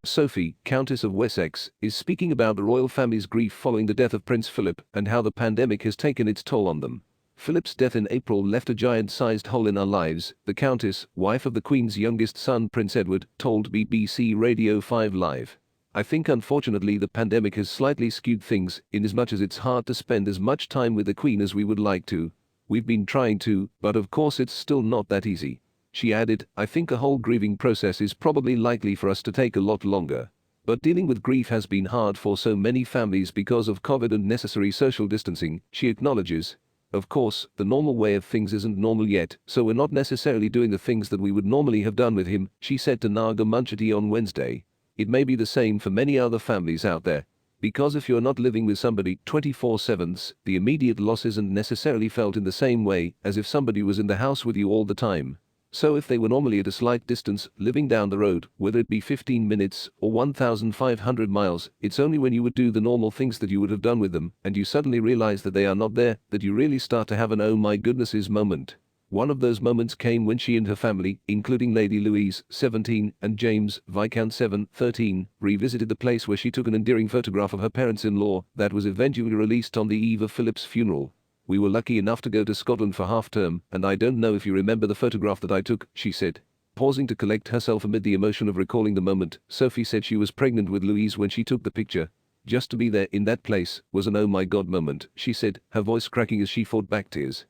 Sophie, Countess of Wessex, is speaking about the royal family's grief following the death of Prince Philip and how the pandemic has taken its toll on them. Philip's death in April left a giant-sized hole in our lives, the Countess, wife of the Queen's youngest son Prince Edward, told BBC Radio 5 Live. I think unfortunately the pandemic has slightly skewed things, inasmuch as it's hard to spend as much time with the Queen as we would like to. We've been trying to, but of course it's still not that easy. She added, I think the whole grieving process is probably likely for us to take a lot longer. But dealing with grief has been hard for so many families because of COVID and necessary social distancing, she acknowledges. Of course, the normal way of things isn't normal yet, so we're not necessarily doing the things that we would normally have done with him, she said to Naga Munchetty on Wednesday. It may be the same for many other families out there. Because if you're not living with somebody 24/7, the immediate loss isn't necessarily felt in the same way as if somebody was in the house with you all the time. So if they were normally at a slight distance, living down the road, whether it be 15 minutes or 1,500 miles, it's only when you would do the normal things that you would have done with them, and you suddenly realize that they are not there, that you really start to have an oh my goodnesses moment. One of those moments came when she and her family, including Lady Louise, 17, and James, Viscount Severn, 13, revisited the place where she took an endearing photograph of her parents-in-law that was eventually released on the eve of Philip's funeral. We were lucky enough to go to Scotland for half-term, and I don't know if you remember the photograph that I took, she said. Pausing to collect herself amid the emotion of recalling the moment, Sophie said she was pregnant with Louise when she took the picture. Just to be there in that place was an oh my god moment, she said, her voice cracking as she fought back tears.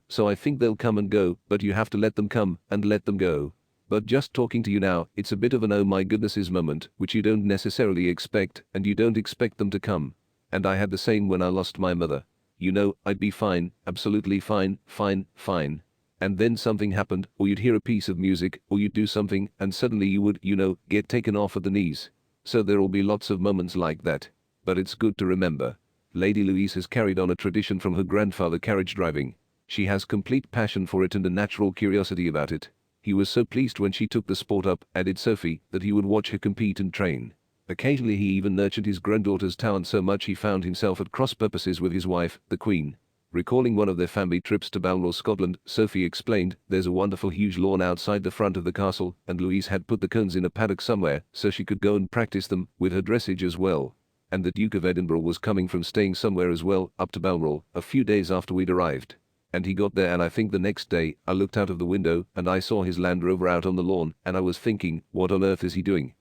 So I think they'll come and go, but you have to let them come and let them go. But just talking to you now, it's a bit of an oh my goodnesses moment, which you don't necessarily expect, and you don't expect them to come. And I had the same when I lost my mother. You know, I'd be fine, absolutely fine. And then something happened, or you'd hear a piece of music, or you'd do something, and suddenly you would, get taken off at the knees. So there'll be lots of moments like that. But it's good to remember. Lady Louise has carried on a tradition from her grandfather, carriage driving. She has complete passion for it and a natural curiosity about it. He was so pleased when she took the sport up, added Sophie, that he would watch her compete and train. Occasionally he even nurtured his granddaughter's talent so much he found himself at cross purposes with his wife, the Queen. Recalling one of their family trips to Balmoral, Scotland, Sophie explained, there's a wonderful huge lawn outside the front of the castle, and Louise had put the cones in a paddock somewhere so she could go and practice them with her dressage as well. And the Duke of Edinburgh was coming from staying somewhere as well, up to Balmoral, a few days after we'd arrived. And he got there, and I think the next day, I looked out of the window and I saw his Land Rover out on the lawn, and I was thinking, what on earth is he doing?